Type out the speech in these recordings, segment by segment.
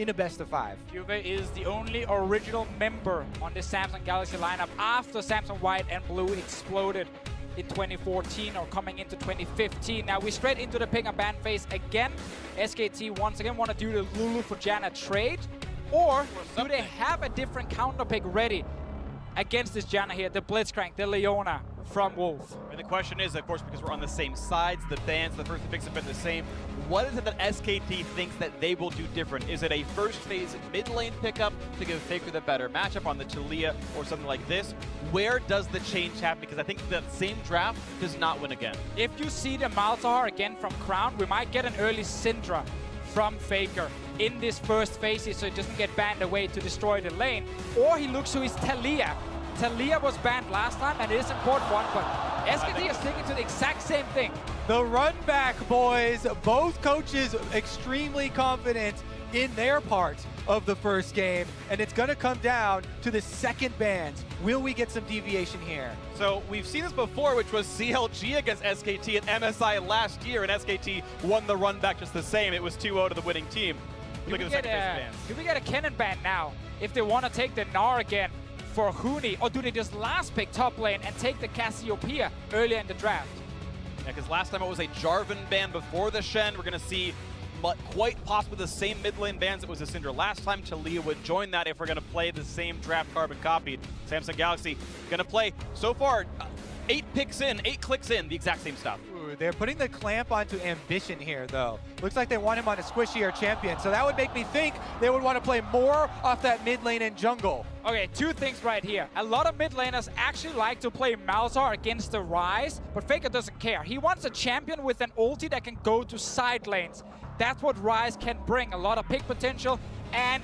in a best of 5. Juve is the only original member on the Samsung Galaxy lineup after Samsung White and Blue exploded in 2014 or coming into 2015. Now we're straight into the pick and ban phase again. SKT once again want to do the Lulu for Janna trade, or do they have a different counter pick ready against this Janna here, the Blitzcrank, the Leona from Wolf? And the question is, of course, because we're on the same sides, the bans, the first picks have been the same. What is it that SKT thinks that they will do different? Is it a first phase mid lane pickup to give Faker the better matchup on the Taliyah or something like this? Where does the change happen? Because I think the same draft does not win again. If you see the Malzahar again from Crown, we might get an early Syndra from Faker in this first phase so he doesn't get banned away to destroy the lane. Or he looks to his Taliyah. Taliyah was banned last time, and it is an important one, but SKT is sticking to the exact same thing. The run back, boys. Both coaches extremely confident in their part of the first game, and it's going to come down to the second bans. Will we get some deviation here? So we've seen this before, which was CLG against SKT at MSI last year, and SKT won the run back just the same. It was 2-0 to the winning team. Look at the second phase bans. Do we get a cannon ban now if they want to take the Gnar again for Huni, or do they just last pick top lane and take the Cassiopeia earlier in the draft? Yeah, because last time it was a Jarvan ban before the Shen. We're going to see quite possibly the same mid lane bans that was a Syndra last time. Taliyah would join that if we're going to play the same draft carbon copied. Samsung Galaxy going to play, so far, 8 clicks in, the exact same stuff. Ooh, they're putting the clamp onto Ambition here, though. Looks like they want him on a squishier champion, so that would make me think they would want to play more off that mid lane and jungle. Okay, 2 things right here. A lot of mid laners actually like to play Malzahar against the Ryze, but Faker doesn't care. He wants a champion with an ulti that can go to side lanes. That's what Ryze can bring, a lot of pick potential and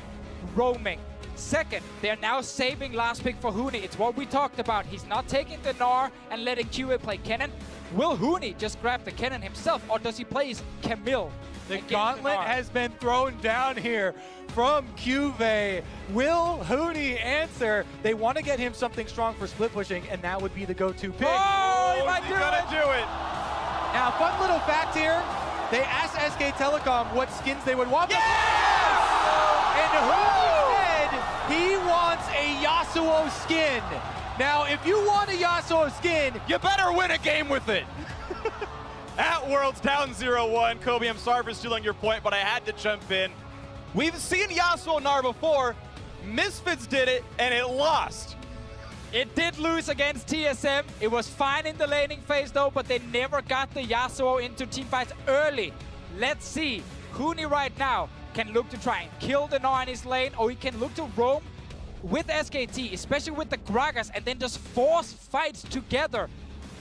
roaming. Second, they're now saving last pick for Huni. It's what we talked about. He's not taking the Gnar and letting QA play Kennen. Will Huni just grab the Kennen himself, or does he play his Camille? The gauntlet has been thrown down here from QV. Will Huni answer? They want to get him something strong for split pushing, and that would be the go-to pick. Oh, he might do it! Now, fun little fact here. They asked SK Telecom what skins they would want. Yes! And Huni said he wants a Yasuo skin. Now, if you want a Yasuo skin, you better win a game with it. At Worlds, down 0-1. Kobe, I'm sorry for stealing your point, but I had to jump in. We've seen Yasuo Gnar before. Misfits did it, and it lost. It did lose against TSM. It was fine in the laning phase, though, but they never got the Yasuo into teamfights early. Let's see. Huni right now can look to try and kill the Gnar in his lane, or he can look to roam with SKT, especially with the Gragas, and then just force fights together.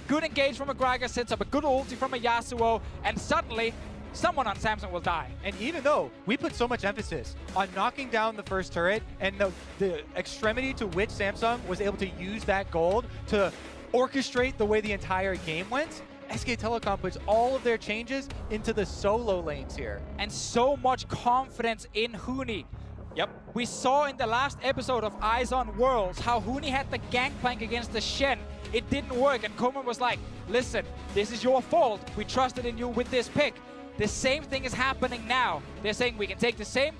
Good engage from a Gragas, sets up a good ulti from a Yasuo, and suddenly someone on Samsung will die. And even though we put so much emphasis on knocking down the first turret and the extremity to which Samsung was able to use that gold to orchestrate the way the entire game went, SK Telecom puts all of their changes into the solo lanes here. And so much confidence in Huni. Yep, we saw in the last episode of Eyes on Worlds how Huni had the gangplank against the Shen. It didn't work, and Koeman was like, listen, this is your fault. We trusted in you with this pick. The same thing is happening now. They're saying we can take the same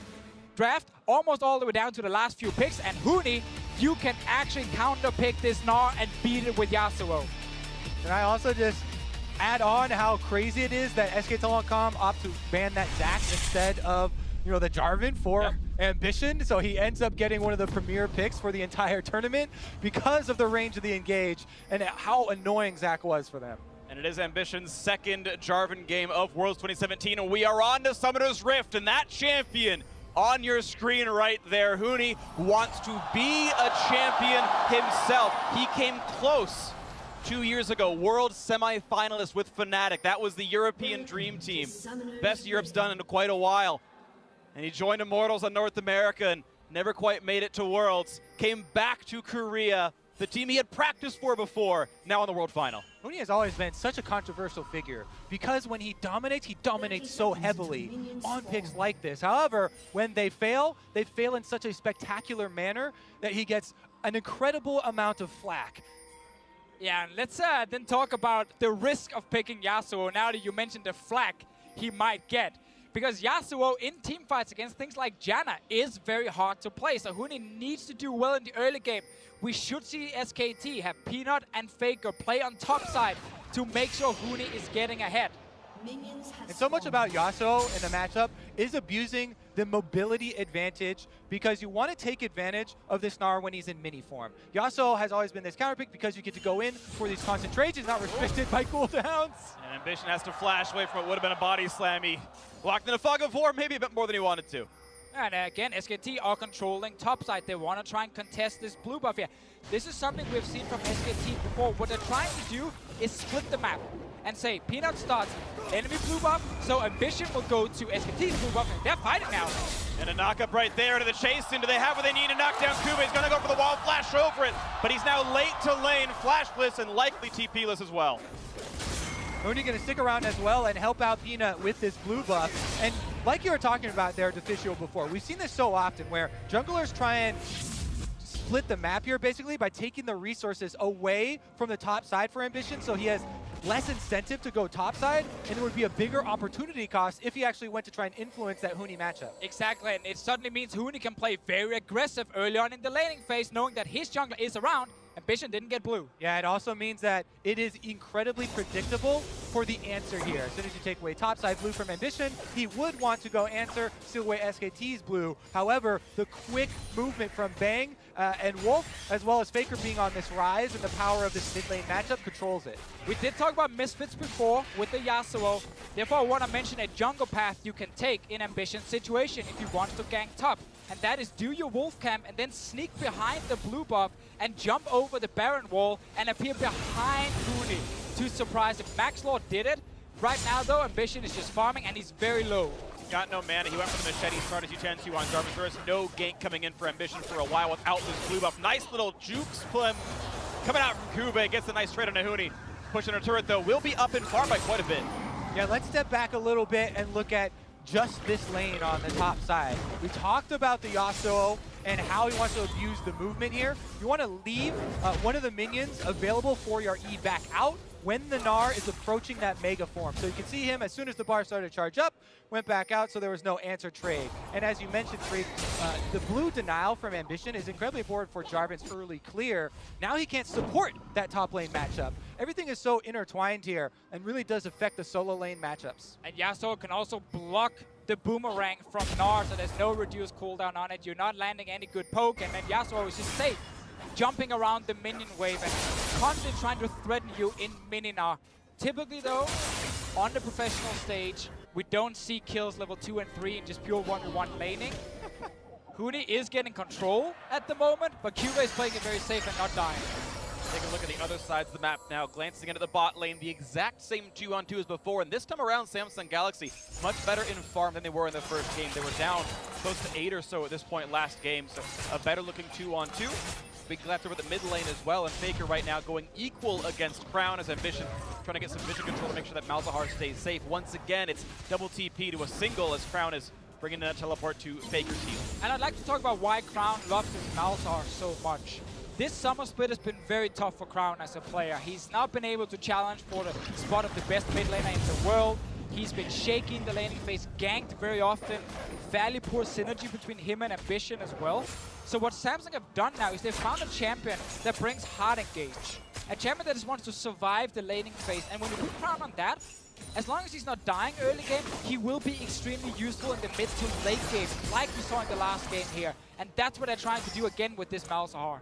draft almost all the way down to the last few picks, and Huni, you can actually counter pick this Gnar and beat it with Yasuo. Can I also just add on how crazy it is that SK Telecom opt to ban that Zac instead of, you know, the Jarvan for Ambition, so he ends up getting one of the premier picks for the entire tournament because of the range of the engage and how annoying Zac was for them. And it is Ambition's second Jarvan game of Worlds 2017, and we are on to Summoner's Rift, and that champion on your screen right there, Huni, wants to be a champion himself. He came close 2 years ago, World semi-finalist with Fnatic. That was the European Dream Team. Best Europe's done in quite a while. And he joined Immortals on North America and never quite made it to Worlds. Came back to Korea, the team he had practiced for before, now in the World Final. Huni has always been such a controversial figure because when he dominates so heavily on picks like this. However, when they fail in such a spectacular manner that he gets an incredible amount of flack. Yeah, and let's then talk about the risk of picking Yasuo now that you mentioned the flack he might get. Because Yasuo in team fights against things like Janna is very hard to play. So Huni needs to do well in the early game. We should see SKT have Peanut and Faker play on top side to make sure Huni is getting ahead. And so much about Yasuo in the matchup is abusing the mobility advantage because you want to take advantage of this Gnar when he's in mini form. Yasuo has always been this counter pick because you get to go in for these concentrations, not restricted by cooldowns. And Ambition has to flash away from what would have been a body slam. He locked in a fog of war, maybe a bit more than he wanted to. And again, SKT are controlling topside. They want to try and contest this blue buff here. This is something we've seen from SKT before. What they're trying to do is split the map and say Peanut starts enemy blue buff, so Ambition will go to SKT's blue buff, and they're fighting now. And a knock-up right there to the chase in. Do they have what they need to knock down Kuba? He's going to go for the wall, flash over it, but he's now late to lane, flashless, and likely TP-less as well. Huni going to stick around as well and help out Peanut with this blue buff. And like you were talking about there, Deficio, before, we've seen this so often where junglers try and split the map here basically by taking the resources away from the top side for Ambition, so he has less incentive to go top side, and there would be a bigger opportunity cost if he actually went to try and influence that Huni matchup. Exactly, and it suddenly means Huni can play very aggressive early on in the laning phase, knowing that his jungler is around. Ambition didn't get blue. Yeah, it also means that it is incredibly predictable for the answer here. As soon as you take away topside blue from Ambition, he would want to go answer, steal away SKT's blue. However, the quick movement from Bang and Wolf, as well as Faker being on this rise and the power of this mid lane matchup controls it. We did talk about misfits before with the Yasuo. Therefore, I want to mention a jungle path you can take in Ambition's situation if you want to gank top. And that is do your wolf camp and then sneak behind the blue buff and jump over the Baron wall and appear behind Huni to surprise him. Maxlord did it. Right now, though, Ambition is just farming and he's very low. Got no mana. He went for the machete, started as U10-2 on Jarvis. There is no gank coming in for Ambition for a while without this blue buff. Nice little jukes coming out from Kube. Gets a nice trade on Huni. Pushing her turret, though, will be up in farm by quite a bit. Yeah, let's step back a little bit and look at just this lane on the top side. We talked about the Yasuo and how he wants to abuse the movement here. You want to leave one of the minions available for your E back out when the Gnar is approaching that mega form. So you can see him as soon as the bar started to charge up, went back out, so there was no answer trade. And as you mentioned, Freak, the blue denial from Ambition is incredibly important for Jarvan's early clear. Now he can't support that top lane matchup. Everything is so intertwined here and really does affect the solo lane matchups. And Yasuo can also block the boomerang from Gnar, so there's no reduced cooldown on it. You're not landing any good poke, and then Yasuo is just safe, jumping around the minion wave and constantly trying to threaten you in mini Gnar. Typically, though, on the professional stage, we don't see kills level 2 and 3 in just pure 1v1 laning. Huni is getting control at the moment, but Cuba is playing it very safe and not dying. Take a look at the other sides of the map now, glancing into the bot lane, the exact same 2-on-2 as before, and this time around Samsung Galaxy much better in farm than they were in the first game. They were down close to 8 or so at this point last game, so a better looking 2-on-2. Big left over the mid lane as well, and Faker right now going equal against Crown as Ambition, trying to get some vision control to make sure that Malzahar stays safe. Once again, it's double TP to a single as Crown is bringing in a teleport to Faker's heal. And I'd like to talk about why Crown loves his Malzahar so much. This summer split has been very tough for Crown as a player. He's not been able to challenge for the spot of the best mid laner in the world. He's been shaking the laning phase, ganked very often. Fairly poor synergy between him and Ambition as well. So what Samsung have done now is they've found a champion that brings hard engage. A champion that just wants to survive the laning phase. And when you put Crown on that, as long as he's not dying early game, he will be extremely useful in the mid to late game, like we saw in the last game here. And that's what they're trying to do again with this Malzahar.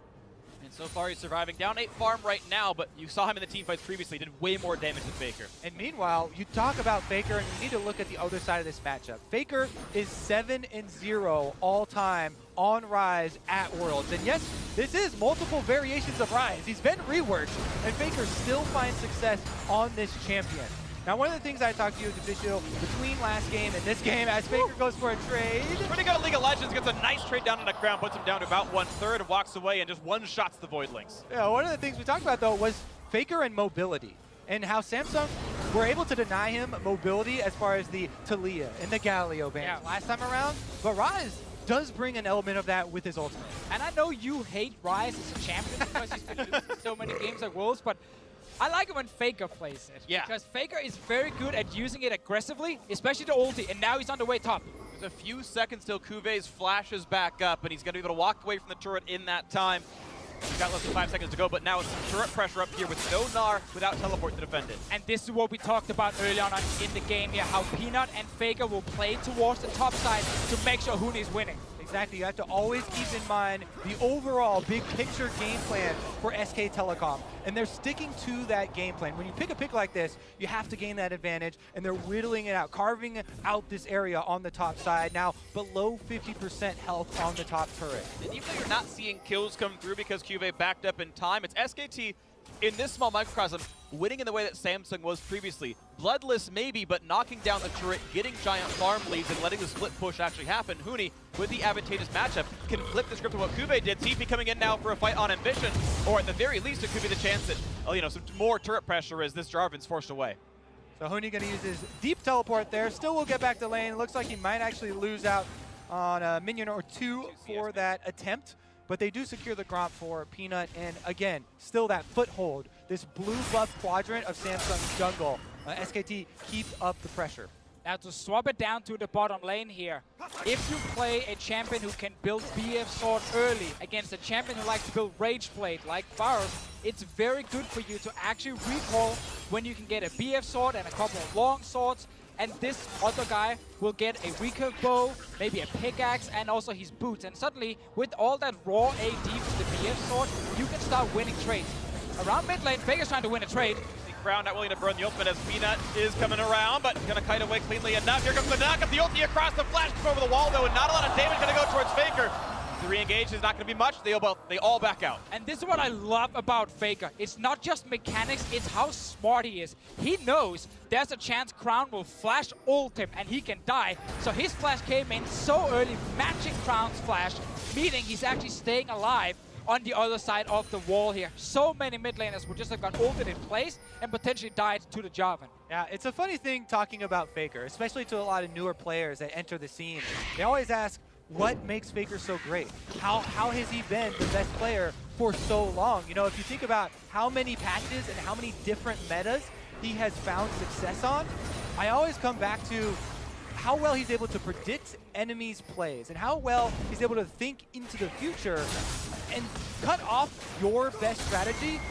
And so far he's surviving. Down 8 farm right now, but you saw him in the team fights previously. Did way more damage than Faker. And meanwhile, you talk about Faker, and you need to look at the other side of this matchup. Faker is 7-0 all time on Rise at Worlds. And yes, this is multiple variations of Rise. He's been reworked, and Faker still finds success on this champion. Now, one of the things I talked to you, Deficio, between last game and this game, as Faker goes for a trade. Pretty good at League of Legends, gets a nice trade down on the ground, puts him down to about 1/3 and walks away and just one-shots the Voidlings. Yeah, one of the things we talked about, though, was Faker and mobility, and how Samsung were able to deny him mobility as far as the Talia and the Galio bans last time around. But Rise does bring an element of that with his ultimate. And I know you hate Rise as a champion because he's been losing so many games at Worlds, but I like it when Faker plays it. Yeah. Because Faker is very good at using it aggressively, especially the ulti, and now he's on the way top. There's a few seconds till Kuve's flashes back up, and he's going to be able to walk away from the turret in that time. He's got less than 5 seconds to go, but now it's some turret pressure up here with no Gnar without teleport to defend it. And this is what we talked about early on in the game here, how Peanut and Faker will play towards the top side to make sure Huni is winning. Exactly, you have to always keep in mind the overall big picture game plan for SK Telecom. And they're sticking to that game plan. When you pick a pick like this, you have to gain that advantage, and they're whittling it out, carving out this area on the top side. Now, below 50% health on the top turret. And even though you're not seeing kills come through because Kuve backed up in time, it's SKT in this small microcosm winning in the way that Samsung was previously. Bloodless maybe, but knocking down the turret, getting giant farm leads, and letting the split push actually happen. Huni, with the advantageous matchup, can flip the script of what Kuve did. TP coming in now for a fight on Ambition, or at the very least, it could be the chance that, some more turret pressure as this Jarvan's forced away. So Huni gonna use his deep teleport there. Still will get back to lane. Looks like he might actually lose out on a minion or two for that attempt. But they do secure the Gromp for Peanut, and again, still that foothold. This blue buff quadrant of Samsung's jungle. SKT keep up the pressure. Now to swap it down to the bottom lane here, if you play a champion who can build BF Sword early against a champion who likes to build Rage Blade like Varus, it's very good for you to actually recall when you can get a BF Sword and a couple of long swords, and this other guy will get a recurve bow, maybe a pickaxe, and also his boots. And suddenly, with all that raw AD from the BF Sword, you can start winning trades. Around mid lane, Faker's trying to win a trade. Crown not willing to burn the ultimate as Peanut is coming around, but gonna kite away cleanly enough. Here comes the knockup, the ulti across the flash over the wall though, and not a lot of damage gonna go towards Faker. The re-engage is not gonna be much, they all back out. And this is what I love about Faker. It's not just mechanics, it's how smart he is. He knows there's a chance Crown will flash ult him and he can die. So his flash came in so early, matching Crown's flash, meaning he's actually staying alive on the other side of the wall here. So many mid laners would just have got ulted in place and potentially died to the Jarvan. Yeah, it's a funny thing talking about Faker, especially to a lot of newer players that enter the scene. They always ask, what makes Faker so great? How has he been the best player for so long? You know, if you think about how many patches and how many different metas he has found success on, I always come back to how well he's able to predict enemies' plays and how well he's able to think into the future and cut off your best strategy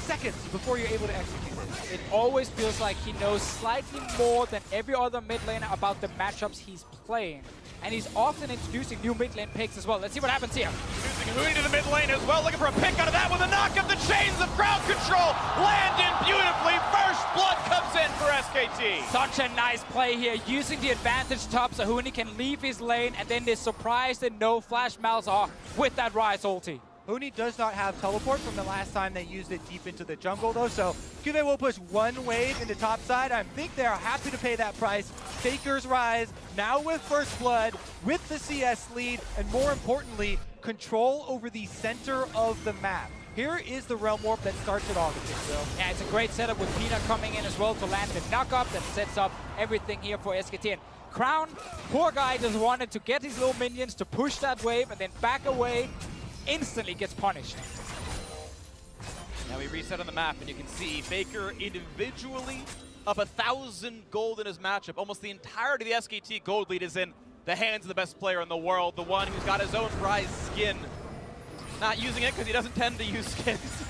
seconds before you're able to execute it. It always feels like he knows slightly more than every other mid laner about the matchups he's playing. And he's often introducing new mid lane picks as well. Let's see what happens here. Introducing Huni to the mid lane as well, looking for a pick out of that with a knockup. The chains of crowd control land in beautifully. First blood comes in for SKT. Such a nice play here, using the advantage top so Huni can leave his lane, and then they surprised and no flash Malzahar with that Rise ulti. Huni does not have teleport from the last time they used it deep into the jungle though, so Kuve will push one wave into top side. I think they're happy to pay that price. Faker's Rise, now with first blood, with the CS lead, and more importantly, control over the center of the map. Here is the Realm Warp that starts it all, Yeah, it's a great setup with Peanut coming in as well to land the knock-up that sets up everything here for SKT. And Crown, poor guy, just wanted to get his little minions to push that wave and then back away. Instantly gets punished. Now we reset on the map and you can see Faker individually up 1,000 gold in his matchup. Almost the entirety of the SKT gold lead is in the hands of the best player in the world, the one who's got his own prize skin. Not using it because he doesn't tend to use skins.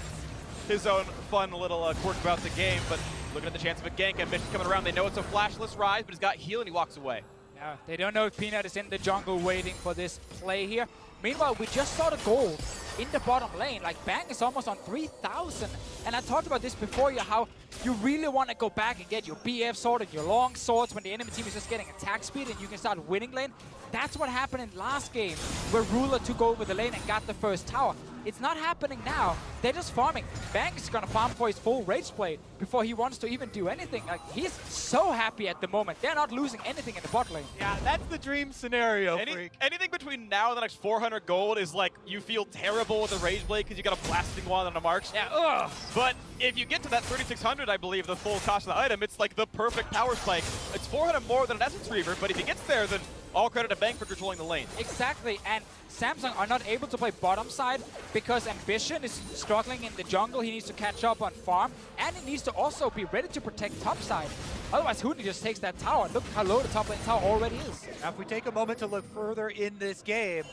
His own fun little quirk about the game, but looking at the chance of a gank. Ambition coming around. They know it's a flashless Rise, but he's got heal and he walks away. Yeah, they don't know if Peanut is in the jungle waiting for this play here. Meanwhile, we just saw the gold in the bottom lane. Like, Bang is almost on 3,000. And I talked about this before, how you really want to go back and get your BF sword and your long swords when the enemy team is just getting attack speed and you can start winning lane. That's what happened in last game, where Ruler took over the lane and got the first tower. It's not happening now. They're just farming. Bang is going to farm for his full Rage Blade before he wants to even do anything. Like, he's so happy at the moment. They're not losing anything in the bot lane. Yeah, that's the dream scenario, Freak. Anything between now and the next 400 gold is like you feel terrible with a Rage Blade because you got a blasting wand on a march. Yeah, ugh. But if you get to that 3,600, I believe, the full cost of the item, it's like the perfect power spike. It's 400 more than an Essence Reaver, but if he gets there, then All credit to Bang for controlling the lane. Exactly, and Samsung are not able to play bottom side because Ambition is struggling in the jungle. He needs to catch up on farm, and he needs to also be ready to protect top side. Otherwise, Huni just takes that tower. Look how low the top lane tower already is. Now, if we take a moment to look further in this game,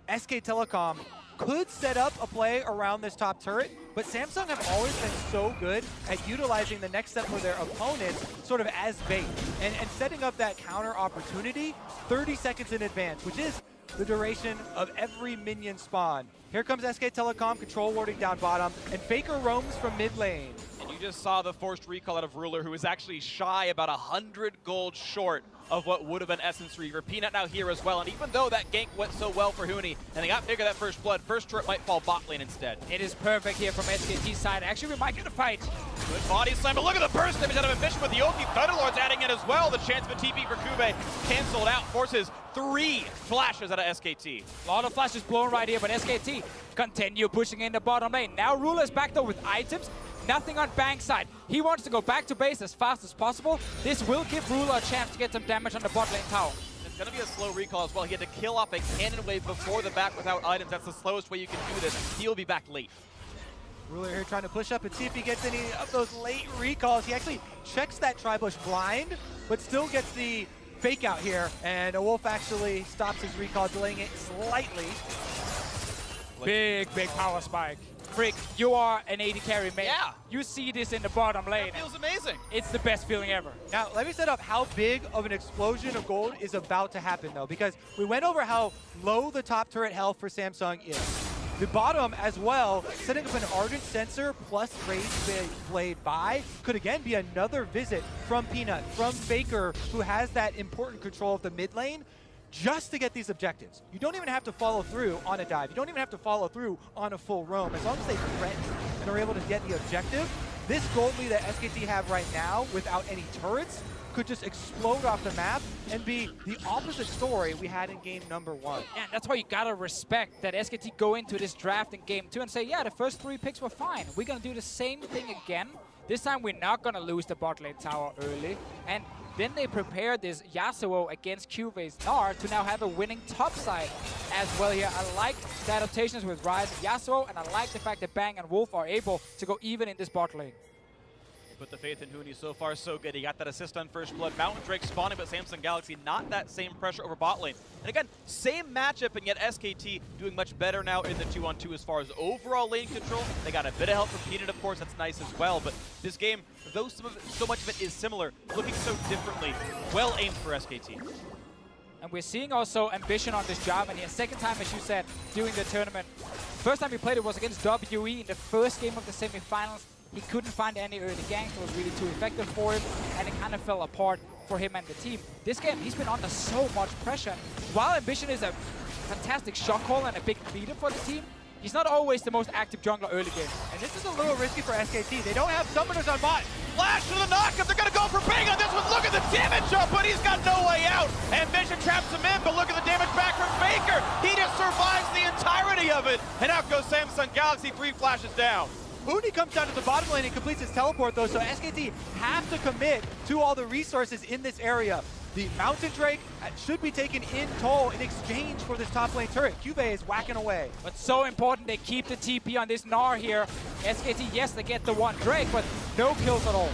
SK Telecom could set up a play around this top turret, but Samsung have always been so good at utilizing the next step for their opponents sort of as bait and setting up that counter opportunity 30 seconds in advance, which is the duration of every minion spawn. Here comes SK Telecom, control warding down bottom, and Faker roams from mid lane. And you just saw the forced recall out of Ruler, who was actually shy about 100 gold short of what would have been Essence Reaver. Peanut now here as well, and even though that gank went so well for Huni, and they got bigger that first blood, first turret might fall bot lane instead. It is perfect here from SKT's side. Actually, we might get a fight. Good body slam, but look at the burst damage out of Ambition with the Oki Thunderlords adding in as well. The chance of a TP for Kube canceled out, forces 3 flashes out of SKT. A lot of flashes blown right here, but SKT continue pushing in the bottom lane. Now Ruler's back though with items. Nothing on Bang's side. He wants to go back to base as fast as possible. This will give Ruler a chance to get some damage on the bot lane tower. It's going to be a slow recall as well. He had to kill off a cannon wave before the back without items. That's the slowest way you can do this. He'll be back late. Ruler here trying to push up and see if he gets any of those late recalls. He actually checks that Tribush blind, but still gets the fake out here. And a Wolf actually stops his recall, delaying it slightly. Big power spike. Frick, you are an AD carry, man. Yeah. You see this in the bottom lane. That feels amazing. It's the best feeling ever. Now, let me set up how big of an explosion of gold is about to happen, though, because we went over how low the top turret health for Samsung is. The bottom as well, setting up an Ardent Sensor plus Rage Blade buy could again be another visit from Peanut, from Faker, who has that important control of the mid lane, just to get these objectives. You don't even have to follow through on a dive. You don't even have to follow through on a full roam. As long as they threaten and are able to get the objective, this gold lead that SKT have right now without any turrets could just explode off the map and be the opposite story we had in game number 1. Yeah, that's why you gotta respect that SKT go into this draft in game 2 and say, yeah, the first 3 picks were fine. We're gonna do the same thing again. This time we're not gonna lose the bot lane tower early. And then they prepare this Yasuo against Cuve's Gnar to now have a winning top side as well here. I like the adaptations with Ryze and Yasuo, and I like the fact that Bang and Wolf are able to go even in this bot lane. Put the faith in Huni, so far so good. He got that assist on first blood. Mountain Drake spawning, but Samsung Galaxy not that same pressure over bot lane. And again, same matchup, and yet SKT doing much better now in the 2-on-2 as far as overall lane control. They got a bit of help from Peanut, of course, that's nice as well. But this game, though so much of it is similar, looking so differently, well aimed for SKT. And we're seeing also Ambition on this job, and here, second time, as you said, during the tournament. First time he played it was against WE in the first game of the semifinals. He couldn't find any early ganks. It was really too effective for him, and it kind of fell apart for him and the team. This game, he's been under so much pressure. While Ambition is a fantastic shot call and a big leader for the team, he's not always the most active jungler early game. And this is a little risky for SKT. They don't have summoners on bot. Flash to the knockup. They're going to go for Bang on this one. Look at the damage up, but he's got no way out. Ambition traps him in, but look at the damage back from Faker. He just survives the entirety of it. And out goes Samsung Galaxy, 3 flashes down. Huni comes down to the bottom lane and completes his teleport, though, so SKT have to commit to all the resources in this area. The Mountain Drake should be taken in toll in exchange for this top lane turret. Cube is whacking away. But so important they keep the TP on this Gnar here. SKT, yes, they get the 1 Drake, but no kills at all.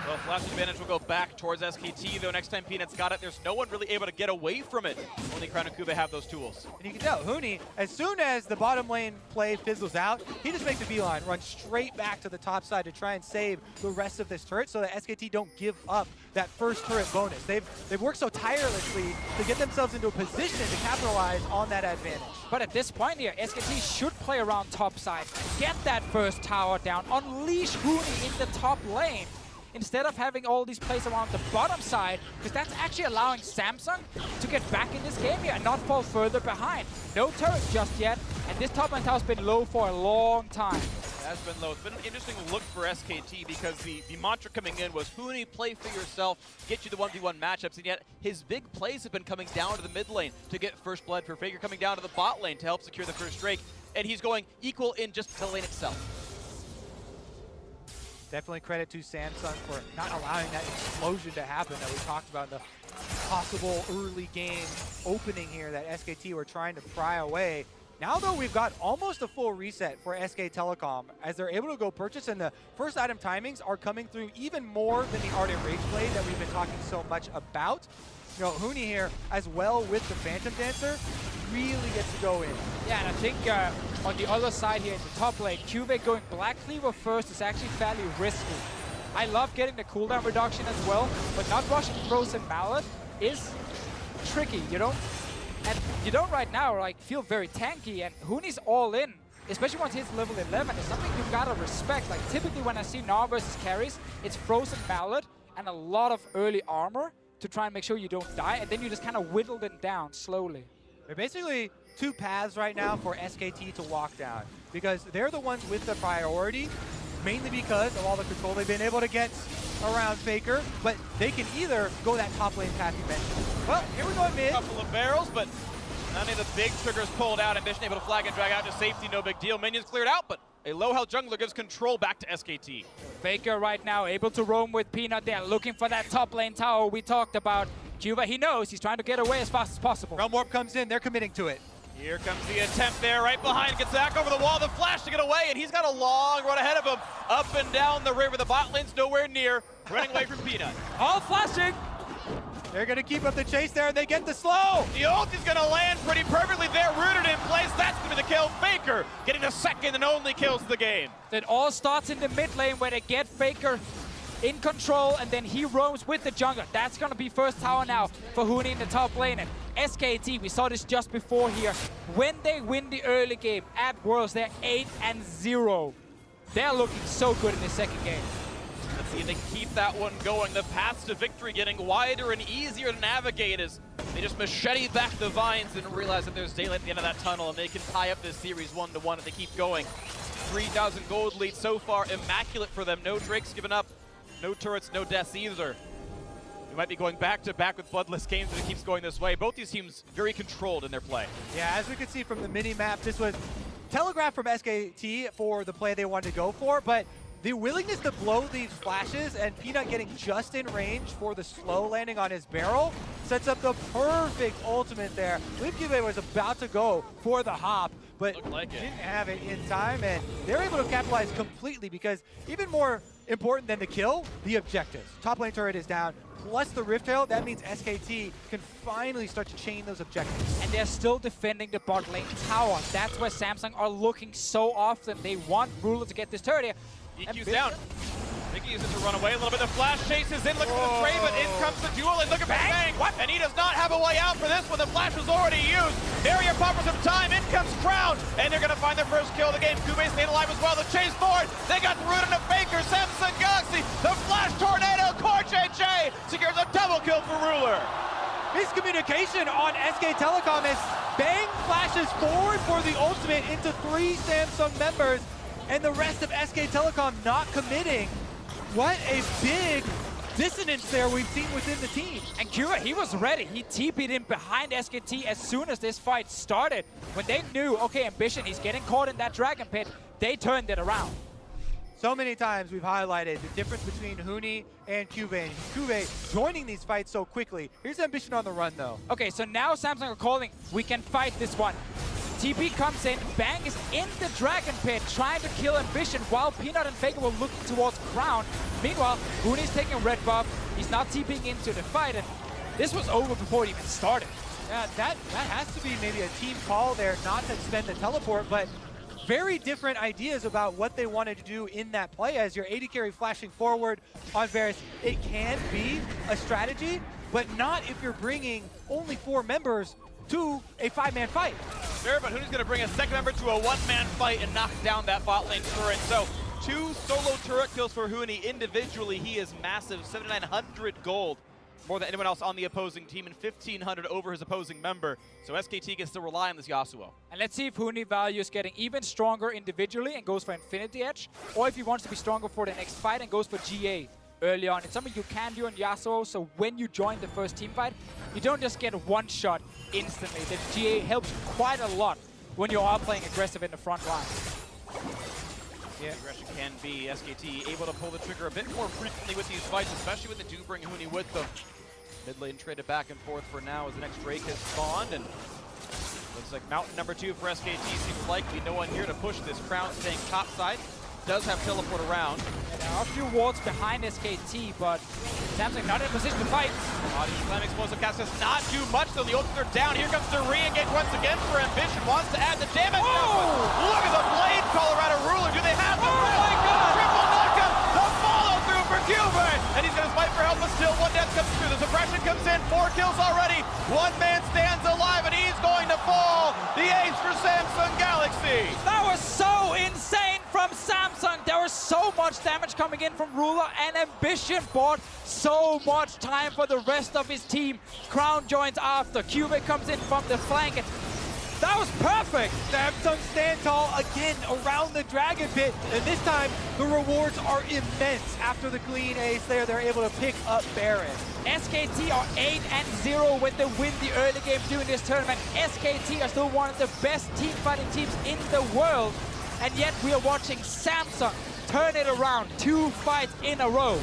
Well, flash advantage will go back towards SKT, though next time Peanut's got it, there's no one really able to get away from it. Only Crown and Kube have those tools. And you can tell, Huni, as soon as the bottom lane play fizzles out, he just makes a beeline, runs straight back to the top side to try and save the rest of this turret so that SKT don't give up that first turret bonus. They've worked so tirelessly to get themselves into a position to capitalize on that advantage. But at this point here, SKT should play around top side, get that first tower down, unleash Huni in the top lane, instead of having all these plays around the bottom side, because that's actually allowing Samsung to get back in this game here and not fall further behind. No turret just yet, and this top lane tower's been low for a long time. It has been low. It's been an interesting look for SKT because the mantra coming in was Huni, play for yourself, get you the 1v1 matchups, and yet his big plays have been coming down to the mid lane to get first blood for Faker, coming down to the bot lane to help secure the first Drake, and he's going equal in just the lane itself. Definitely credit to Samsung for not allowing that explosion to happen that we talked about in the possible early game opening here that SKT were trying to pry away. Now, though, we've got almost a full reset for SK Telecom as they're able to go purchase, and the first item timings are coming through even more than the Ardent Rage Blade that we've been talking so much about. You know, Huni here, as well with the Phantom Dancer, really gets to go in. Yeah, and I think on the other side here in the top lane, Cuvee going Black Cleaver first is actually fairly risky. I love getting the cooldown reduction as well, but not rushing Frozen Mallet is tricky. You don't right now like feel very tanky, and Huni's all in, especially once he hits level 11. It's something you've got to respect. Like typically when I see Gnar versus carries, it's Frozen Mallet and a lot of early armor to try and make sure you don't die, and then you just kind of whittle them down slowly. They're basically two paths right now for SKT to walk down, because they're the ones with the priority, mainly because of all the control they've been able to get around Faker, but they can either go that top lane path you mentioned. Well, here we go in mid. A couple of barrels, but none of the big triggers pulled out. Ambition able to flag and drag out to safety, no big deal. Minions cleared out, but a low health jungler gives control back to SKT. Faker right now able to roam with Peanut there, looking for that top lane tower we talked about. Cuba, he knows he's trying to get away as fast as possible. Realm Warp comes in, they're committing to it. Here comes the attempt there, right behind, gets back over the wall, the flash to get away, and he's got a long run ahead of him. Up and down the river, the bot lane's nowhere near, running away from Peanut. All flashing! They're gonna keep up the chase there, and they get the slow! The ult is gonna land pretty perfectly there, rooted in place, that's gonna be the kill. Faker getting the second and only kills of the game. It all starts in the mid lane where they get Faker in control, and then he roams with the jungler. That's gonna be first tower now for Huni in the top lane. And SKT, we saw this just before here. When they win the early game at Worlds, they're 8-0. They're looking so good in the second game. Let's see if they can keep that one going. The paths to victory getting wider and easier to navigate as they just machete back the vines and realize that there's daylight at the end of that tunnel, and they can tie up this series 1-1 if they keep going. 3,000 gold lead so far, immaculate for them. No Drakes given up, no turrets, no deaths either. We might be going back to back with bloodless games if it keeps going this way. Both these teams very controlled in their play. Yeah, as we can see from the mini-map, this was telegraphed from SKT for the play they wanted to go for, but the willingness to blow these flashes and Peanut getting just in range for the slow landing on his barrel sets up the perfect ultimate there. I believe Cuvee was about to go for the hop, but didn't have it in time, and they're able to capitalize completely because even more important than the kill, the objectives. Top lane turret is down, plus the Rift Tail. That means SKT can finally start to chain those objectives. And they're still defending the bot lane tower. That's where Samsung are looking so often. They want Ruler to get this turret here. EQ's down. Mickey uses to run away a little bit. The flash chases in, looking for the trade, but in comes the duel, and look at Bang! What? And he does not have a way out for this one. The flash was already used. Barrier poppers some time. In comes Crown, and they're going to find their first kill of the game. Cuvee staying alive as well. The chase forward. They got the root into Faker. Samsung Galaxy. The flash tornado. J secures a double kill for Ruler. Miscommunication on SK Telecom as Bang flashes forward for the ultimate into 3 Samsung members, and the rest of SK Telecom not committing. What a big dissonance there we've seen within the team. And Cura, he was ready. He TP'd in behind SKT as soon as this fight started. When they knew, okay, Ambition, he's getting caught in that dragon pit, they turned it around. So many times we've highlighted the difference between Huni and Cuvee, and Cuvee joining these fights so quickly. Here's Ambition on the run, though. Okay, so now Samsung are calling, we can fight this one. TP comes in, Bang is in the dragon pit trying to kill Ambition while Peanut and Faker were looking towards Crown. Meanwhile, Huni's taking red buff, he's not TPing into the fight, and this was over before it even started. Yeah, that has to be maybe a team call there, not to spend the teleport, but very different ideas about what they wanted to do in that play as your AD carry flashing forward on Varus. It can be a strategy, but not if you're bringing only 4 members to a 5-man fight. Sure, but Huni's going to bring a second member to a 1-man fight and knock down that bot lane turret. So 2 solo turret kills for Huni. Individually, he is massive, 7,900 gold. More than anyone else on the opposing team, and 1,500 over his opposing member. So SKT gets to rely on this Yasuo. And let's see if Huni values getting even stronger individually and goes for Infinity Edge, or if he wants to be stronger for the next fight and goes for GA early on. It's something you can do on Yasuo, so when you join the first team fight, you don't just get one shot instantly. The GA helps quite a lot when you are playing aggressive in the front line. Yeah, aggression can be SKT able to pull the trigger a bit more frequently with these fights, especially when they do bring Huni with them. Mid lane traded back and forth for now as the next Drake has spawned, and looks like mountain number 2 for SKT seems likely. No one here to push this. Crown staying topside. Does have teleport around. And there are a few wards behind SKT, but Samsung not in a position to fight. Audience Slam explosive cast does not do much, though the ultimates are down. Here comes the re-engage once again for Ambition. Wants to add the damage. Oh! Look at the blade caller out of Ruler. Do they have the my God! triple knockup? The follow through for Cube. And he's going to fight for help, but still one death comes through. The suppression comes in. 4 kills already. One man stands alive, and he's going to fall. The ace for Samsung Galaxy. That was so insane from Samsung. There was so much damage coming in from Ruler, and Ambition bought so much time for the rest of his team. Crown joins after. Cube comes in from the flank. And that was perfect. Samsung stand tall again around the Dragon Pit, and this time the rewards are immense. After the clean ace there, they're able to pick up Baron. SKT are 8-0 when they win the early game during this tournament. SKT are still one of the best team fighting teams in the world, and yet we are watching Samsung turn it around 2 fights in a row.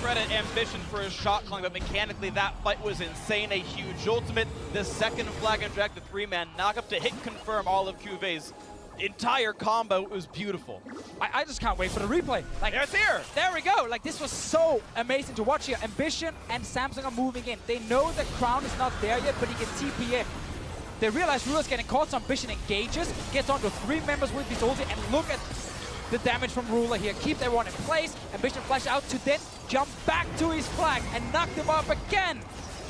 Credit Ambition for his shot calling, but mechanically that fight was insane. A huge ultimate. The second flag and drag, the 3-man knockup to hit confirm all of Cuve's entire combo. It was beautiful. I just can't wait for the replay. Like, It's here. There we go. Like, this was so amazing to watch here. Ambition and Samsung are moving in. They know that Crown is not there yet, but he can TP in. They realize Ruler's getting caught, so Ambition engages, gets onto 3 members with his ulti, and look at the damage from Ruler here. Keeps everyone in place. Ambition flash out to then jump back to his flag and knock them up again.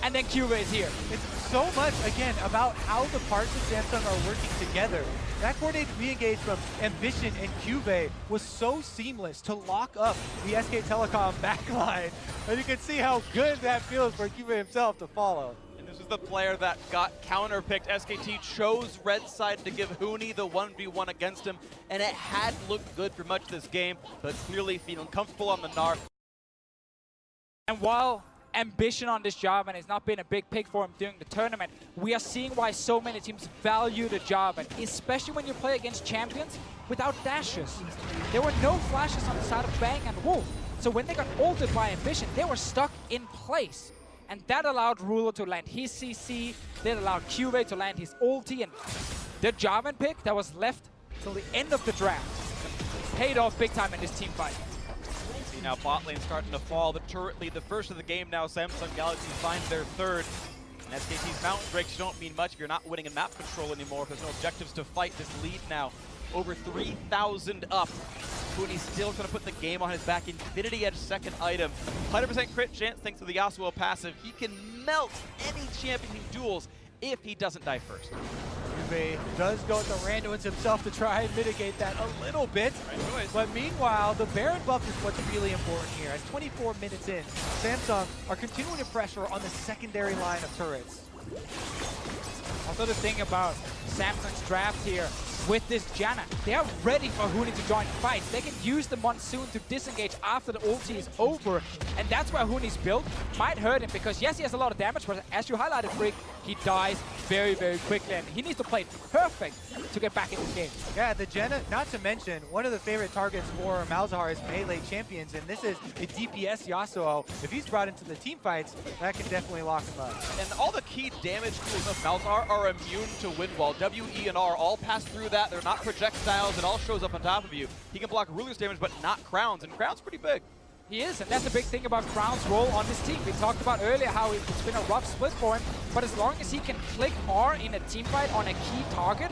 And then Cube is here. It's so much, again, about how the parts of Samsung are working together. That coordinated re-engage from Ambition and Cube was so seamless to lock up the SK Telecom backline. And you can see how good that feels for Cube himself to follow. This is the player that got counterpicked. SKT chose red side to give Huni the 1v1 against him, and it had looked good for much of this game, but clearly feeling comfortable on the Gnar. And while Ambition on this Jarvan has not been a big pick for him during the tournament, we are seeing why so many teams value the Jarvan, especially when you play against champions without dashes. There were no flashes on the side of Bang and Wolf, so when they got ulted by Ambition, they were stuck in place. And that allowed Ruler to land his CC, that allowed Cube to land his ulti, and the Jarvan pick that was left till the end of the draft paid off big time in this team fight. See now bot lane starting to fall. The turret lead, the first of the game now. Samsung Galaxy finds their 3rd. And SKT's mountain breaks don't mean much if you're not winning in map control anymore. If there's no objectives to fight, this lead now over 3,000 up. Huni's still going to put the game on his back. Infinity Edge second item. 100% crit chance thanks to the Yasuo passive. He can melt any champion he duels if he doesn't die first. Cube does go with the Randuin's himself to try and mitigate that a little bit. But meanwhile, the Baron buff is what's really important here. As 24 minutes in, Samsung are continuing to pressure on the secondary line of turrets. Also the thing about Samsung's draft here with this Janna, they are ready for Huni to join the fight. They can use the Monsoon to disengage after the ulti is over, and that's where Huni's build might hurt him, because yes, he has a lot of damage, but as you highlighted, Frick, he dies very, very quickly, and he needs to play it perfect to get back in this game. Yeah, the Janna, not to mention, one of the favorite targets for Malzahar's melee champions, and this is a DPS Yasuo. If he's brought into the team fights, that can definitely lock him up. And all the key damage tools of Malzahar are immune to wind wall. W, E, and R all pass through that. They're not projectiles. It all shows up on top of you. He can block Ruler's damage, but not Crown's, and Crown's pretty big. He is, and that's a big thing about Crown's role on this team. We talked about earlier how it's been a rough split for him, but as long as he can click R in a team fight on a key target,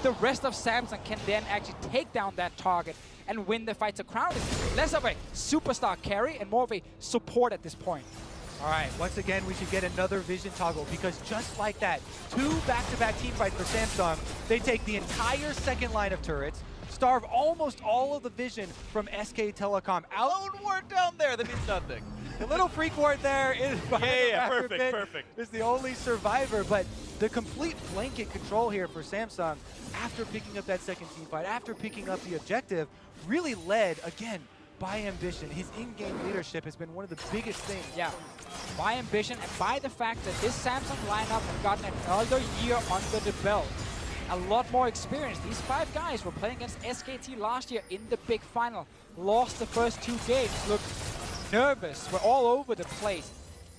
the rest of Samsung can then actually take down that target and win the fight. So Crown is less of a superstar carry and more of a support at this point. All right, once again, we should get another vision toggle, because just like that, 2 back-to-back team fights for Samsung. They take the entire second line of turrets, starve almost all of the vision from SK Telecom out. Lone ward down there, that means nothing. The little freak ward there is perfect. Is the only survivor, but the complete blanket control here for Samsung after picking up that second team fight, after picking up the objective, really led, again, by Ambition. His in-game leadership has been one of the biggest things. Yeah, by Ambition and by the fact that this Samsung lineup have gotten another year under the belt. A lot more experience. These 5 guys were playing against SKT last year in the big final. Lost the first 2 games, looked nervous, were all over the place.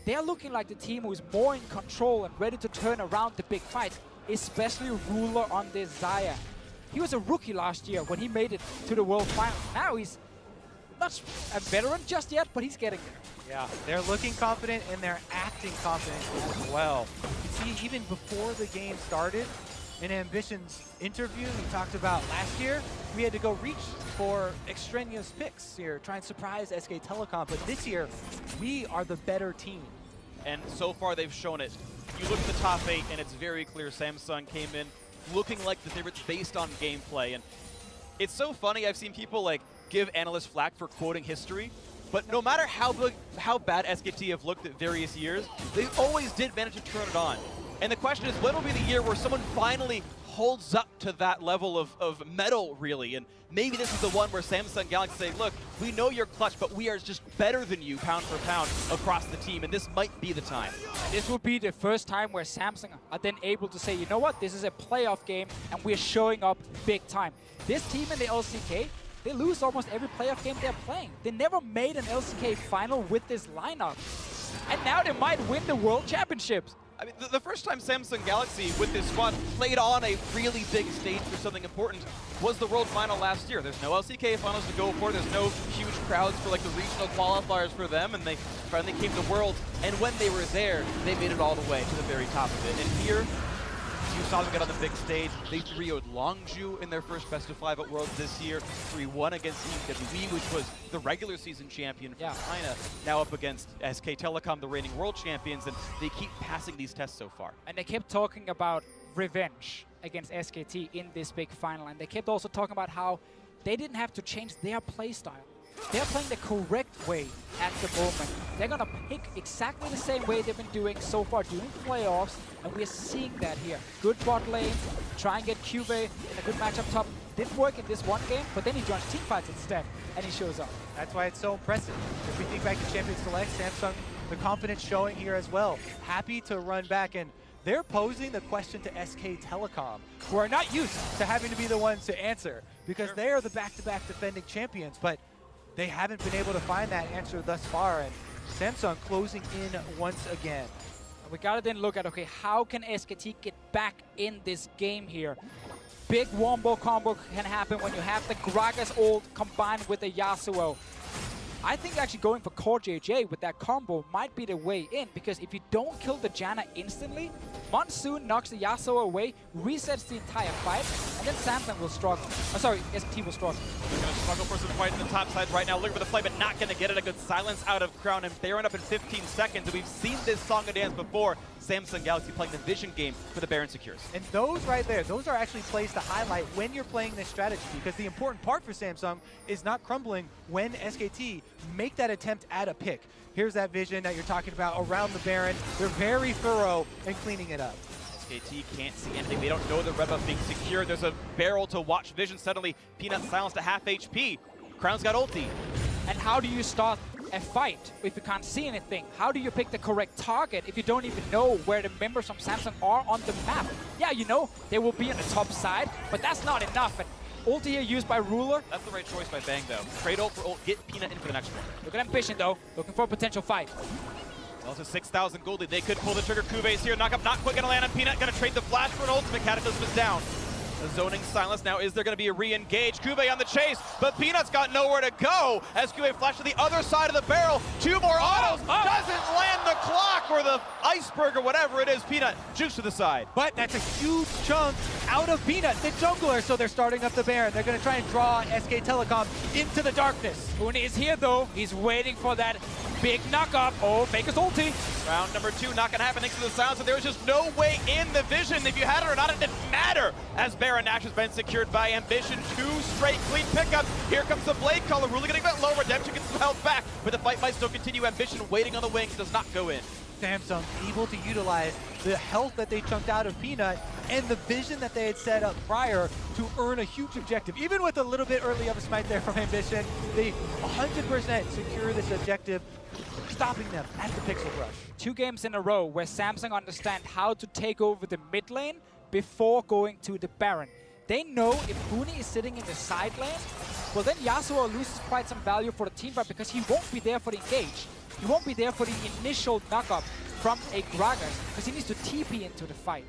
they're looking like the team who is more in control and ready to turn around the big fights, especially Ruler on this Xayah. He was a rookie last year when he made it to the World Finals. Now he's not a veteran just yet, but he's getting there. Yeah, they're looking confident and they're acting confident as well. You see, even before the game started, in Ambition's interview, he talked about last year, we had to go reach for extraneous picks here, try and surprise SK Telecom, but this year, we are the better team. And so far, they've shown it. You look at the top 8, and it's very clear Samsung came in looking like the favorites based on gameplay. And it's so funny, I've seen people like give analysts flack for quoting history, but no matter how bad SKT have looked at various years, they always did manage to turn it on. And the question is, when will be the year where someone finally holds up to that level of metal, really? And maybe this is the one where Samsung Galaxy say, look, we know you're clutch, but we are just better than you pound for pound across the team, and this might be the time. This will be the first time where Samsung are then able to say, you know what, this is a playoff game, and we're showing up big time. This team in the LCK, they lose almost every playoff game they're playing. They never made an LCK final with this lineup. And now they might win the World Championships. I mean, the first time Samsung Galaxy with this squad played on a really big stage for something important was the World Final last year. There's no LCK finals to go for. There's no huge crowds for like the regional qualifiers for them, and they finally came to Worlds. And when they were there, they made it all the way to the very top of it. And here, you saw them get on the big stage. They 3-0'd Longju in their first best of 5 at Worlds this year. 3-1 against EWE, which was the regular season champion from China. Now up against SK Telecom, the reigning world champions, and they keep passing these tests so far. And they kept talking about revenge against SKT in this big final. And they kept also talking about how they didn't have to change their playstyle. They're playing the correct way at the moment. They're going to pick exactly the same way they've been doing so far during the playoffs, and we're seeing that here. Good bot lane, try and get Cube in a good match up top. Didn't work in this one game, but then he joins teamfights instead, and he shows up. That's why it's so impressive. If we think back to Champions Select, Samsung, the confidence showing here as well. Happy to run back, and they're posing the question to SK Telecom, who are not used to having to be the ones to answer, because they are the back-to-back defending champions, but they haven't been able to find that answer thus far, and Samsung closing in once again. We gotta then look at, okay, how can SKT get back in this game here? Big wombo combo can happen when you have the Gragas ult combined with the Yasuo. I think actually going for Core JJ with that combo might be the way in, because if you don't kill the Janna instantly, Monsoon knocks the Yasuo away, resets the entire fight, and then Samsung will struggle. Oh, sorry, SKT will struggle. They're going to struggle for some fight in the top side right now. Looking for the play, but not going to get it. A good silence out of Crown, and Baron up in 15 seconds. And we've seen this song and dance before. Samsung Galaxy playing the Vision game for the Baron secures. And those right there, those are actually plays to highlight when you're playing this strategy, because the important part for Samsung is not crumbling when SKT make that attempt at a pick. Here's that Vision that you're talking about around the Baron. They're very thorough in cleaning it up. SKT can't see anything. They don't know the red buff being secured. There's a barrel to watch Vision. Suddenly, Peanut silenced to half HP. Crown's got ulti. And how do you start a fight if you can't see anything? How do you pick the correct target if you don't even know where the members from Samsung are on the map? Yeah, you know, they will be on the top side, but that's not enough. And ulti here used by Ruler. That's the right choice by Bang, though. Trade ult for ult, get Peanut in for the next one. Look at Ambition, though. Looking for a potential fight. Also 6,000 gold lead. They could pull the trigger. Kuve's here. Knock up, not quite going to land on Peanut. Going to trade the flash for an ultimate. Cataclysm is down. The zoning silence. Now, is there going to be a re-engage? Kuve on the chase, but Peanut's got nowhere to go as Kuve flashed to the other side of the barrel. 2 more autos. Doesn't land the clock or the iceberg or whatever it is. Peanut juice to the side. But that's a huge chunk out of Peanut, the jungler, so they're starting up the Baron. They're going to try and draw SK Telecom into the darkness. Huni is here, though. He's waiting for that big knock-up. Oh, Faker's ulti. Round number 2, not going to happen thanks to the sound, so there was just no way in the Vision. If you had it or not, it didn't matter, as Baron Nash has been secured by Ambition. 2 straight clean pickups. Here comes the Blade Caller, really getting a bit low. Redemption gets some health back, but the fight might still continue. Ambition waiting on the wings, does not go in. Samsung able to utilize the health that they chunked out of Peanut and the vision that they had set up prior to earn a huge objective. Even with a little bit early of a smite there from Ambition, they 100% secure this objective, stopping them at the Pixel Rush. 2 games in a row where Samsung understand how to take over the mid lane before going to the Baron. They know if Huni is sitting in the side lane, well then Yasuo loses quite some value for the team fight because he won't be there for the engage. He won't be there for the initial knock-up from a Gragas, because he needs to TP into the fight.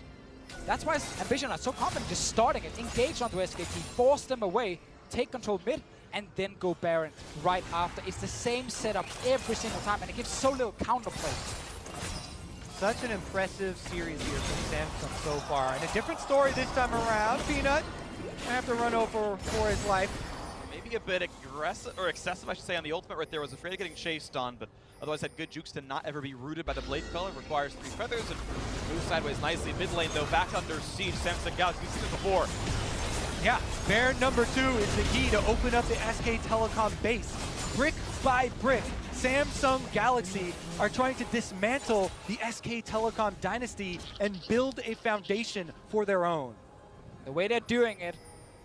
That's why Ambition are so confident just starting it, engage onto SKT, force them away, take control mid, and then go Baron right after. It's the same setup every single time, and it gives so little counterplay. Such an impressive series here from Samsung so far. And a different story this time around. Peanut gonna have to run over for his life. Maybe a bit aggressive, or excessive, I should say, on the ultimate right there. Was afraid of getting chased on, but otherwise had good jukes to not ever be rooted by the blade color. Requires 3 feathers and moves sideways nicely. Mid lane, though, back under siege. Samsung Galaxy, you've seen it before. Yeah, Baron number 2 is the key to open up the SK Telecom base. Brick by brick, Samsung Galaxy are trying to dismantle the SK Telecom dynasty and build a foundation for their own. The way they're doing it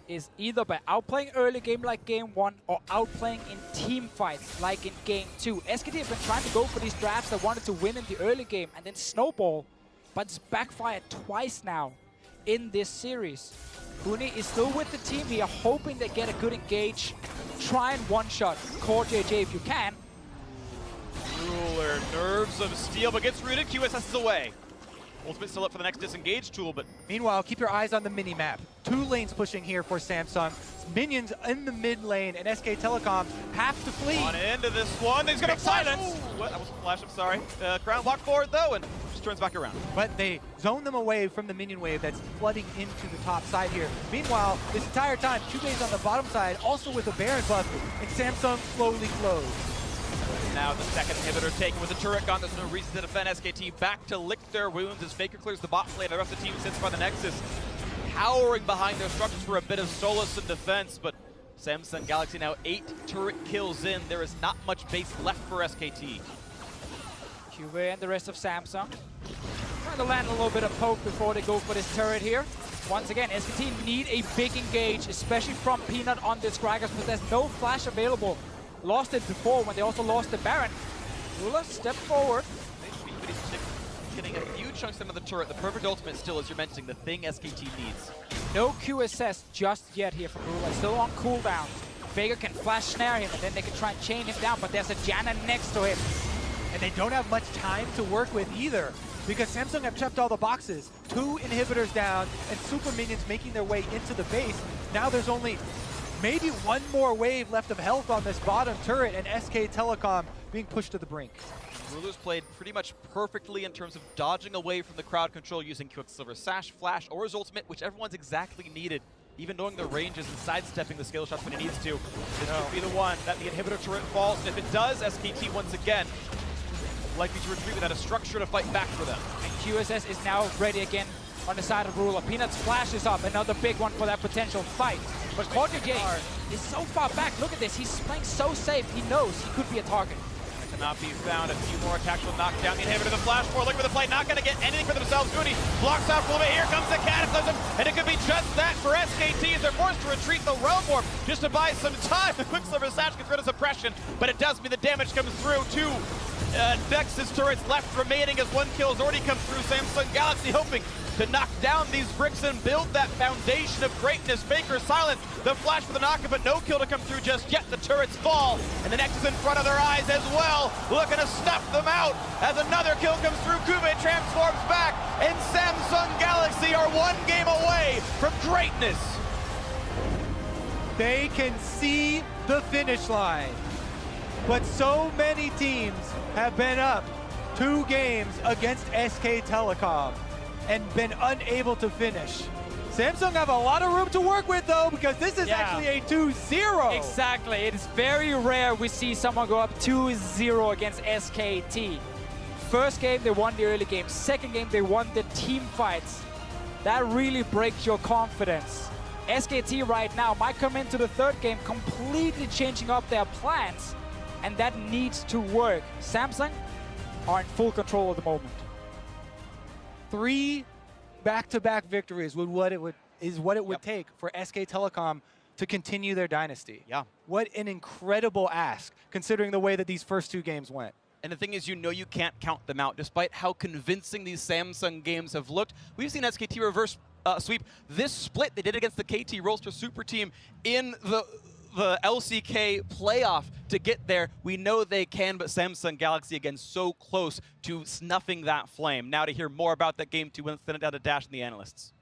is either by outplaying early game like game 1 or outplaying in team fights like in game 2. SKT have been trying to go for these drafts that wanted to win in the early game and then snowball, but it's backfired twice now in this series. Huni is still with the team here, hoping they get a good engage. Try and one-shot core JJ if you can. Ruler, nerves of steel, but gets rooted. QSS is away. Ultimate still up for the next disengage tool, but Meanwhile, keep your eyes on the mini-map. 2 lanes pushing here for Samsung. Minions in the mid lane, and SK Telecom have to flee. on into this one. He's gonna flash. silence. Ooh, what? That was a flash, I'm sorry. Ground block forward though, and just turns back around. But they zone them away from the minion wave that's flooding into the top side here. Meanwhile, this entire time, Chube's on the bottom side, also with a Baron buff, and Samsung slowly flows. Now the second inhibitor taken with the turret gone. There's no reason to defend SKT. Back to lick their wounds as Faker clears the bot lane. The rest of the team sits by the Nexus, cowering behind their structures for a bit of solace and defense. But Samsung Galaxy now 8 turret kills in. There is not much base left for SKT. QA and the rest of Samsung trying to land a little bit of poke before they go for this turret here. Once again, SKT need a big engage, especially from Peanut on this Gragas, but there's no flash available. Lost it before when they also lost the Baron. Ruler, step forward. But he's getting a few chunks into the turret. The perfect ultimate still, as you're mentioning, the thing SKT needs. No QSS just yet here from Ruler. Still on cooldown. Vega can flash snare him and then they can try and chain him down, but there's a Janna next to him. And they don't have much time to work with either, because Samsung have checked all the boxes. 2 inhibitors down and super minions making their way into the base. Now there's only maybe 1 more wave left of health on this bottom turret, and SK Telecom being pushed to the brink. Ruler's played pretty much perfectly in terms of dodging away from the crowd control using Quicksilver Sash, Flash, or his ultimate, whichever one's exactly needed. Even knowing the ranges and sidestepping the skill shots when he needs to. This could be the one that the inhibitor turret falls, and if it does, SKT once again likely to retreat without a structure to fight back for them. And QSS is now ready again on the side of Ruler. Peanuts flashes up, another big one for that potential fight. But J is so far back. Look at this, he's playing so safe. He knows he could be a target. Cannot be found. A few more attacks will knock down the inhibitor. The flash forward, looking for the play, not going to get anything for themselves. Goody blocks out for a little bit. Here comes the Cataclysm, and it could be just that for SKT as they're forced to retreat the Realm Warp just to buy some time. The Quicksilver Sash gets rid of suppression, but it does mean the damage comes through. 2 Nexus turrets left remaining as 1 kill has already come through. Samsung Galaxy hoping to knock down these bricks and build that foundation of greatness. Faker silent, the flash for the knockup, but no kill to come through just yet. The turrets fall, and the Nexus in front of their eyes as well, looking to snuff them out as another kill comes through. Kube transforms back, and Samsung Galaxy are 1 game away from greatness. They can see the finish line, but so many teams have been up 2 games against SK Telecom and been unable to finish. Samsung have a lot of room to work with though, because this is actually a 2-0. Exactly, it is very rare we see someone go up 2-0 against SKT. First game, they won the early game. Second game, they won the team fights. That really breaks your confidence. SKT right now might come into the third game completely changing up their plans, and that needs to work. Samsung are in full control at the moment. 3 back-to-back victories is what it would take for SK Telecom to continue their dynasty. Yeah. What an incredible ask, considering the way that these first 2 games went. And the thing is, you know you can't count them out, despite how convincing these Samsung games have looked. We've seen SKT reverse sweep this split they did against the KT Rolster Super Team in the the LCK playoff to get there. We know they can, but Samsung Galaxy, again, so close to snuffing that flame. Now to hear more about that game 2, we'll send it down to Dash and the analysts.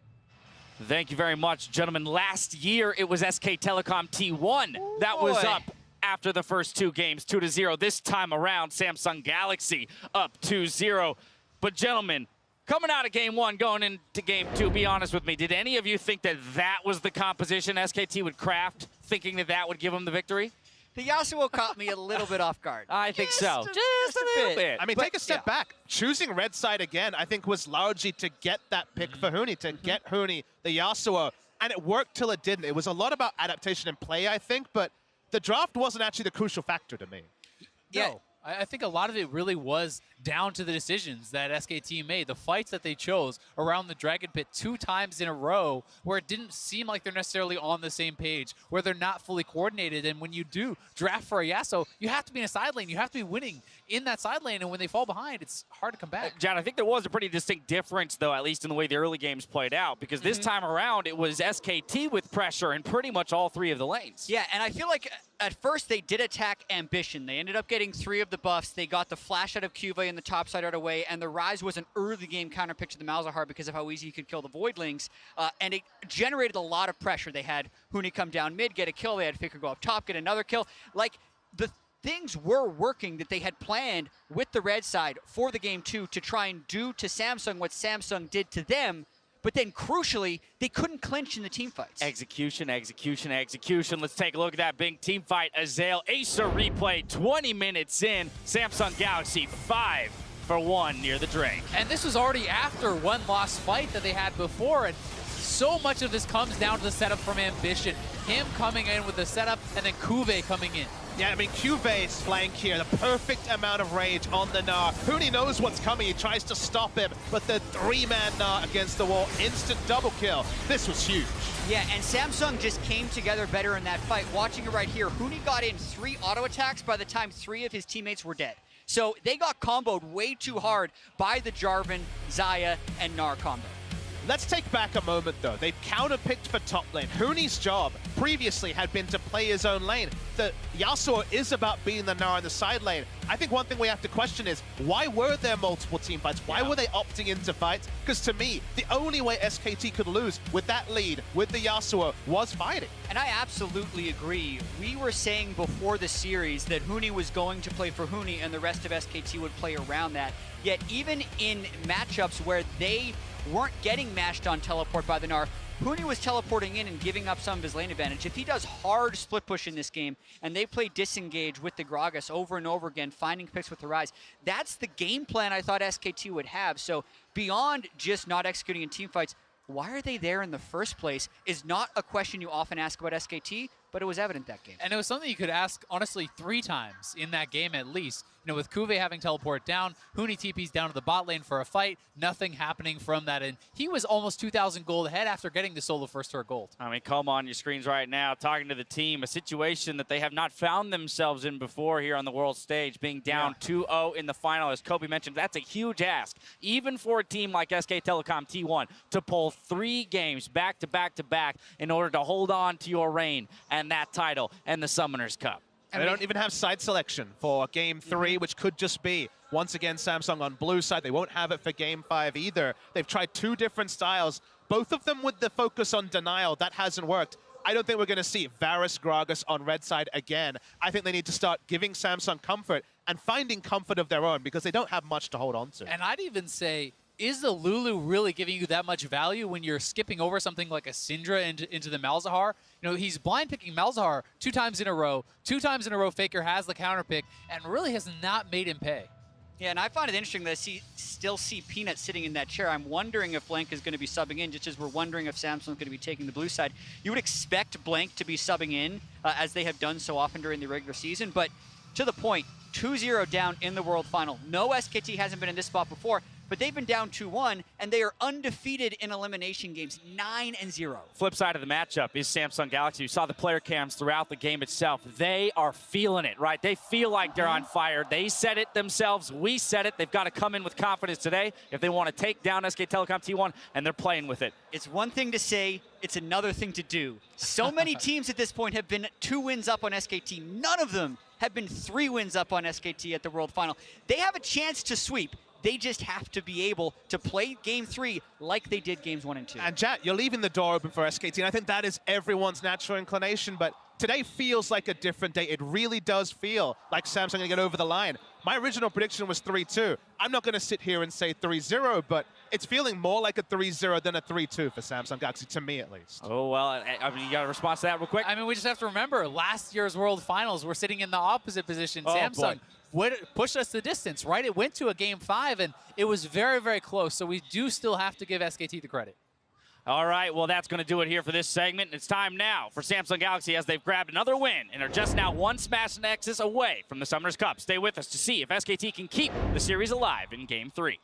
Thank you very much, gentlemen. Last year, it was SK Telecom T1 that was up after the first 2 games, 2-0. This time around, Samsung Galaxy up 2-0. But gentlemen, coming out of game 1, going into game 2, be honest with me, did any of you think that that was the composition SKT would craft, thinking that that would give them the victory? The Yasuo caught me a little bit off guard. I think so. Just a little bit. I mean, take a step back. Choosing red side again, I think, was largely to get that pick for Huni, to get Huni the Yasuo. And it worked till it didn't. It was a lot about adaptation and play, I think, but the draft wasn't actually the crucial factor to me. Yeah. No, I think a lot of it really was down to the decisions that SKT made, the fights that they chose around the Dragon Pit 2 times in a row where it didn't seem like they're necessarily on the same page, where they're not fully coordinated. And when you do draft for a Yasuo, you have to be in a side lane. You have to be winning in that side lane, and when they fall behind, it's hard to come back. John, I think there was a pretty distinct difference, though, at least in the way the early games played out, because this time around, it was SKT with pressure in pretty much all 3 of the lanes. Yeah, and I feel like at first they did attack Ambition. They ended up getting 3 of the buffs. They got the flash out of Cuvée and the top side out of way, and the Rise was an early game counter pick to the Malzahar because of how easy he could kill the Voidlings, and it generated a lot of pressure. They had Huni come down mid, get a kill. They had Faker go up top, get another kill. Like, the things were working that they had planned with the red side for the game 2 to try and do to Samsung what Samsung did to them. But then, crucially, they couldn't clinch in the team fights. Execution, execution, execution. Let's take a look at that big team fight. Azael, Acer replay, 20 minutes in. Samsung Galaxy 5-for-1 near the drain. And this was already after one lost fight that they had before, and so much of this comes down to the setup from Ambition. Him coming in with the setup, and then Cuvée coming in. Yeah, I mean, Cuvé's flank here, the perfect amount of rage on the Gnar. Huni knows what's coming, he tries to stop him, but the 3-man Gnar against the wall, instant double kill. This was huge. Yeah, and Samsung just came together better in that fight. Watching it right here, Huni got in 3 auto attacks by the time 3 of his teammates were dead. So they got comboed way too hard by the Jarvan, Xayah, and Gnar combo. Let's take back a moment, though. They've counter-picked for top lane. Huni's job previously had been to play his own lane. The Yasuo is about being the Gnar in the side lane. I think one thing we have to question is, why were there multiple team fights? Why were they opting into fights? Because to me, the only way SKT could lose with that lead, with the Yasuo, was fighting. And I absolutely agree. We were saying before the series that Huni was going to play for Huni and the rest of SKT would play around that. Yet even in matchups where they weren't getting mashed on teleport by the Gnar, Huni was teleporting in and giving up some of his lane advantage. If he does hard split push in this game and they play disengage with the Gragas over and over again, finding picks with the Rise, that's the game plan I thought SKT would have. So beyond just not executing in team fights, why are they there in the first place is not a question you often ask about SKT, but it was evident that game. And it was something you could ask, honestly, 3 times in that game at least. You know, with Cuvée having teleport down, Huni TP's down to the bot lane for a fight, nothing happening from that. And he was almost 2,000 gold ahead after getting the solo first tour gold. I mean, come on your screens right now, talking to the team, a situation that they have not found themselves in before here on the world stage, being down 2-0 in the final. As Kobe mentioned, that's a huge ask, even for a team like SK Telecom T1, to pull 3 games back to back to back in order to hold on to your reign and that title and the Summoners Cup. They don't even have side selection for Game 3, which could just be, once again, Samsung on blue side. They won't have it for Game 5 either. They've tried 2 different styles, both of them with the focus on denial. That hasn't worked. I don't think we're going to see Varus Gragas on red side again. I think they need to start giving Samsung comfort and finding comfort of their own because they don't have much to hold on to. And I'd even say, is the Lulu really giving you that much value when you're skipping over something like a Syndra into the Malzahar? You know, he's blind picking Malzahar 2 times in a row. 2 times in a row, Faker has the counter pick and really has not made him pay. Yeah, and I find it interesting that I still see Peanut sitting in that chair. I'm wondering if Blank is going to be subbing in, just as we're wondering if Samsung's going to be taking the blue side. You would expect Blank to be subbing in, as they have done so often during the regular season, but to the point, 2-0 down in the World Final. No SKT hasn't been in this spot before. but they've been down 2-1, and they are undefeated in elimination games, 9-0. Flip side of the matchup is Samsung Galaxy. You saw the player cams throughout the game itself. They are feeling it, right? They feel like they're on fire. They said it themselves. We said it. They've got to come in with confidence today if they want to take down SK Telecom T1, and they're playing with it. It's one thing to say, it's another thing to do. So many teams at this point have been 2 wins up on SKT. None of them have been 3 wins up on SKT at the World Final. They have a chance to sweep. They just have to be able to play Game 3 like they did Games 1 and 2. And Jat, you're leaving the door open for SKT, and I think that is everyone's natural inclination, but today feels like a different day. It really does feel like Samsung going to get over the line. My original prediction was 3-2. I'm not going to sit here and say 3-0, but it's feeling more like a 3-0 than a 3-2 for Samsung Galaxy, to me at least. Oh, well, I mean, you got a response to that real quick? I mean, we just have to remember, last year's World Finals, we're sitting in the opposite position. Oh, Samsung pushed us the distance, right? It went to a Game 5, and it was very, very close. So we do still have to give SKT the credit. All right, well, that's going to do it here for this segment. It's time now for Samsung Galaxy as they've grabbed another win and are just now 1 Smash Nexus away from the Summoners Cup. Stay with us to see if SKT can keep the series alive in Game 3.